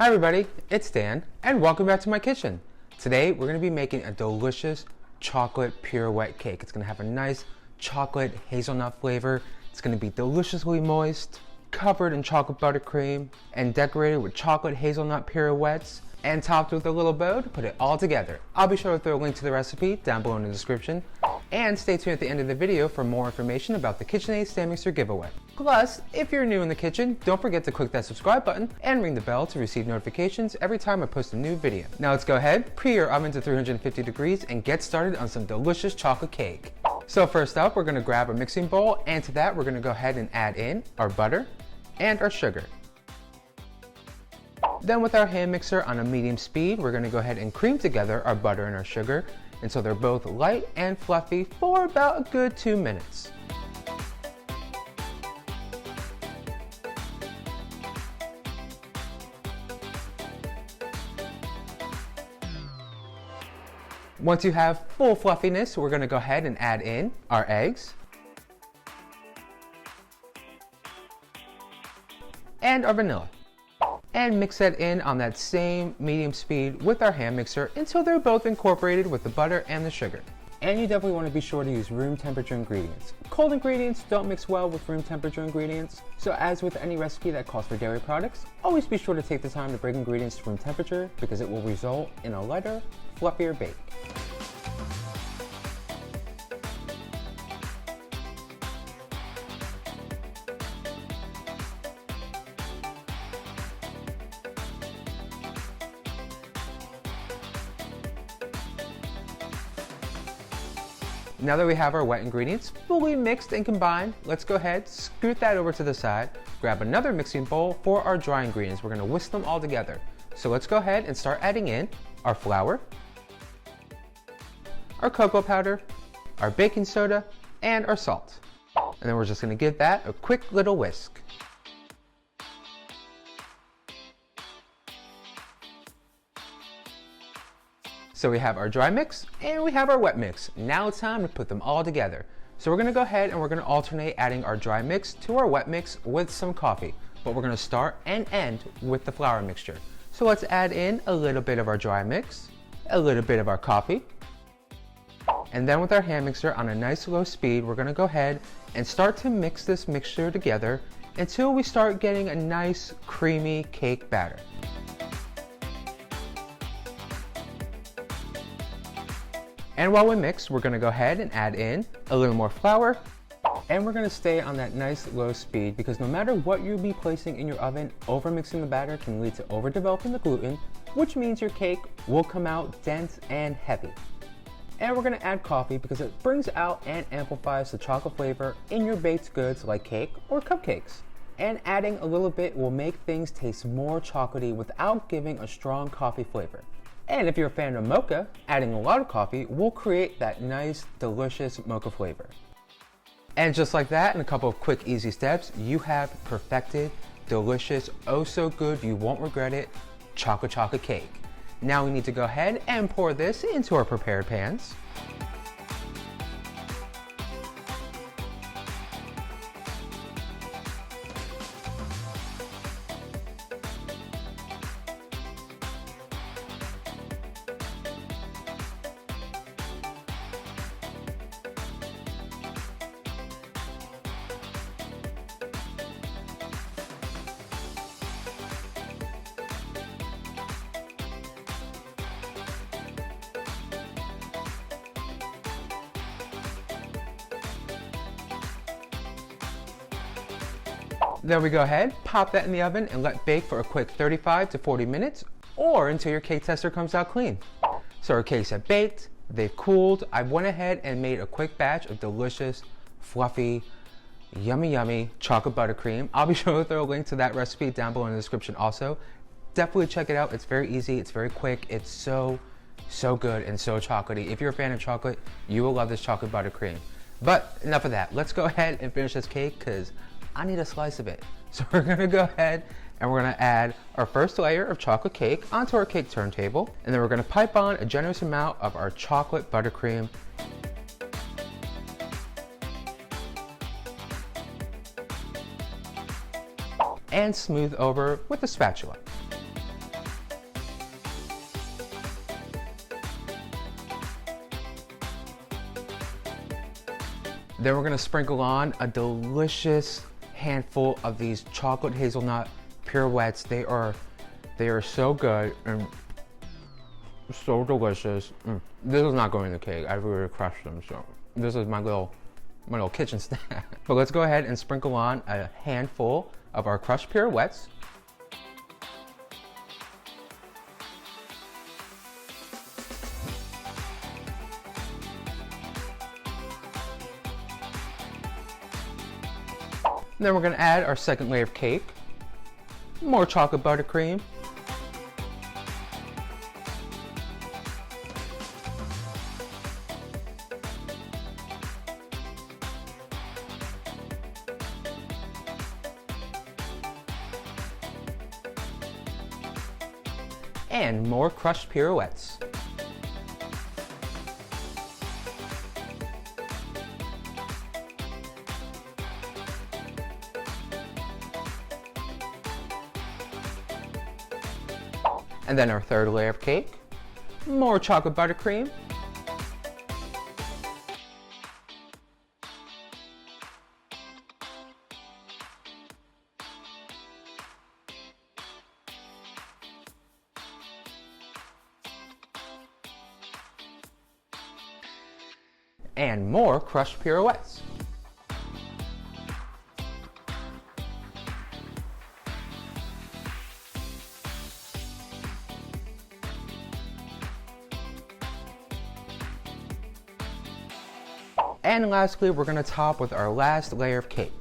Hi everybody, it's Dan, and welcome back to my kitchen. Today we're going to be making a delicious chocolate pirouette cake. It's going to have a nice chocolate hazelnut flavor. It's going to be deliciously moist, covered in chocolate buttercream, and decorated with chocolate hazelnut pirouettes, and topped with a little bow to put it all together. I'll be sure to throw a link to the recipe down below in the description. And stay tuned at the end of the video for more information about the KitchenAid stand mixer giveaway. Plus, if you're new in the kitchen, don't forget to click that subscribe button and ring the bell to receive notifications every time I post a new video. Now let's go ahead, preheat your oven to 350 degrees and get started on some delicious chocolate cake. So first up, we're gonna grab a mixing bowl, and to that we're gonna go ahead and add in our butter and our sugar. Then with our hand mixer on a medium speed, we're gonna go ahead and cream together our butter and our sugar until they're both light and fluffy for about a good 2 minutes. Once you have full fluffiness, we're going to go ahead and add in our eggs and our vanilla. And mix that in on that same medium speed with our hand mixer until they're both incorporated with the butter and the sugar. And you definitely want to be sure to use room temperature ingredients. Cold ingredients don't mix well with room temperature ingredients, so as with any recipe that calls for dairy products, always be sure to take the time to bring ingredients to room temperature because it will result in a lighter, fluffier bake. Now that we have our wet ingredients fully mixed and combined, let's go ahead, scoot that over to the side, grab another mixing bowl for our dry ingredients. We're gonna whisk them all together. So let's go ahead and start adding in our flour, our cocoa powder, our baking soda, and our salt. And then we're just gonna give that a quick little whisk. So we have our dry mix and we have our wet mix. Now it's time to put them all together. So we're gonna go ahead and we're gonna alternate adding our dry mix to our wet mix with some coffee. But we're gonna start and end with the flour mixture. So let's add in a little bit of our dry mix, a little bit of our coffee. And then with our hand mixer on a nice low speed, we're gonna go ahead and start to mix this mixture together until we start getting a nice creamy cake batter. And while we mix, we're gonna go ahead and add in a little more flour, and we're gonna stay on that nice low speed because no matter what you'll be placing in your oven, overmixing the batter can lead to overdeveloping the gluten, which means your cake will come out dense and heavy. And we're gonna add coffee because it brings out and amplifies the chocolate flavor in your baked goods like cake or cupcakes. And adding a little bit will make things taste more chocolatey without giving a strong coffee flavor. And if you're a fan of mocha, adding a lot of coffee will create that nice, delicious mocha flavor. And just like that, in a couple of quick, easy steps, you have perfected, delicious, oh so good, you won't regret it, chocolate cake. Now we need to go ahead and pour this into our prepared pans. Then we go ahead, pop that in the oven and let bake for a quick 35 to 40 minutes or until your cake tester comes out clean. So our cakes have baked, they've cooled. I went ahead and made a quick batch of delicious, fluffy, yummy chocolate buttercream. I'll be sure to throw a link to that recipe down below in the description also. Definitely check it out. It's very easy, it's very quick. It's so good and so chocolatey. If you're a fan of chocolate, you will love this chocolate buttercream. But enough of that. Let's go ahead and finish this cake because I need a slice of it. So we're gonna go ahead and we're gonna add our first layer of chocolate cake onto our cake turntable, and then we're gonna pipe on a generous amount of our chocolate buttercream. And smooth over with a spatula. Then we're gonna sprinkle on a delicious handful of these chocolate hazelnut pirouettes. They are so good and so delicious. This is not going in the cake. I really crushed them, so this is my little kitchen snack. But let's go ahead and sprinkle on a handful of our crushed pirouettes. And then we're gonna add our second layer of cake, more chocolate buttercream, and more crushed pirouettes. And then our third layer of cake, more chocolate buttercream, and more crushed pirouettes. And lastly, we're gonna top with our last layer of cake.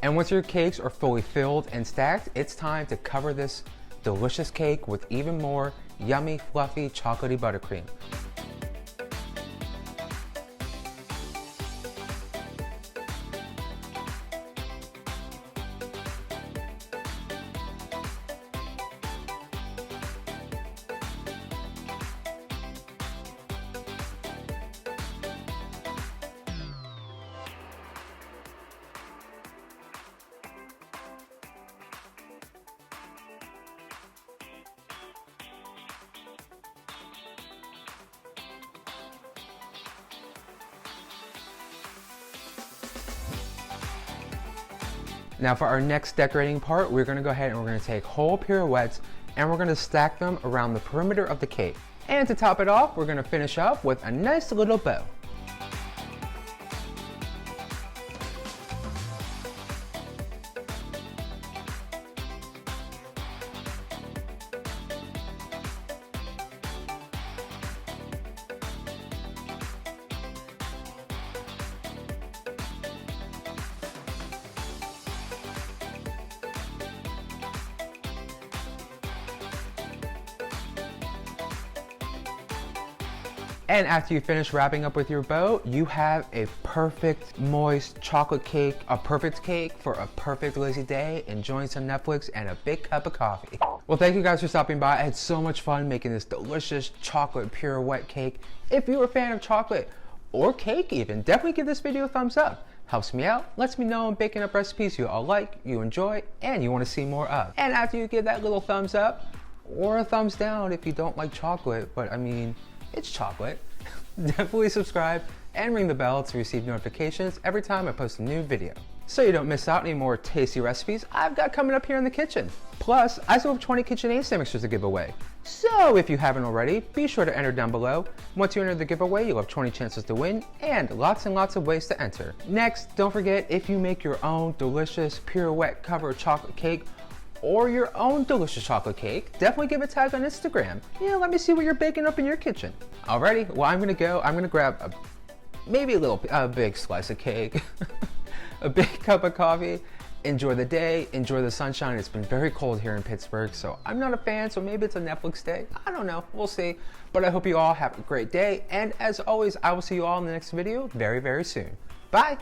And once your cakes are fully filled and stacked, it's time to cover this delicious cake with even more yummy, fluffy, chocolatey buttercream. Now for our next decorating part, we're gonna go ahead and we're gonna take whole pirouettes and we're gonna stack them around the perimeter of the cake. And to top it off, we're gonna finish up with a nice little bow. And after you finish wrapping up with your bow, you have a perfect moist chocolate cake, a perfect cake for a perfect lazy day, enjoying some Netflix and a big cup of coffee. Well, thank you guys for stopping by. I had so much fun making this delicious chocolate pirouette cake. If you're a fan of chocolate or cake even, definitely give this video a thumbs up. Helps me out, lets me know I'm baking up recipes you all like, you enjoy, and you want to see more of. And after you give that little thumbs up, or a thumbs down if you don't like chocolate, but I mean, it's chocolate. Definitely subscribe and ring the bell to receive notifications every time I post a new video, so you don't miss out any more tasty recipes I've got coming up here in the kitchen. Plus, I still have 20 KitchenAid stand mixers to give away. So if you haven't already, be sure to enter down below. Once you enter the giveaway, you'll have 20 chances to win and lots of ways to enter. Next, don't forget, if you make your own delicious pirouette covered chocolate cake or your own delicious chocolate cake, definitely give a tag on Instagram. Yeah, let me see what you're baking up in your kitchen. Alrighty, well I'm gonna grab maybe a big slice of cake, a big cup of coffee, enjoy the day, enjoy the sunshine. It's been very cold here in Pittsburgh, so I'm not a fan, so maybe it's a Netflix day. I don't know, we'll see. But I hope you all have a great day, and as always, I will see you all in the next video very, very soon. Bye.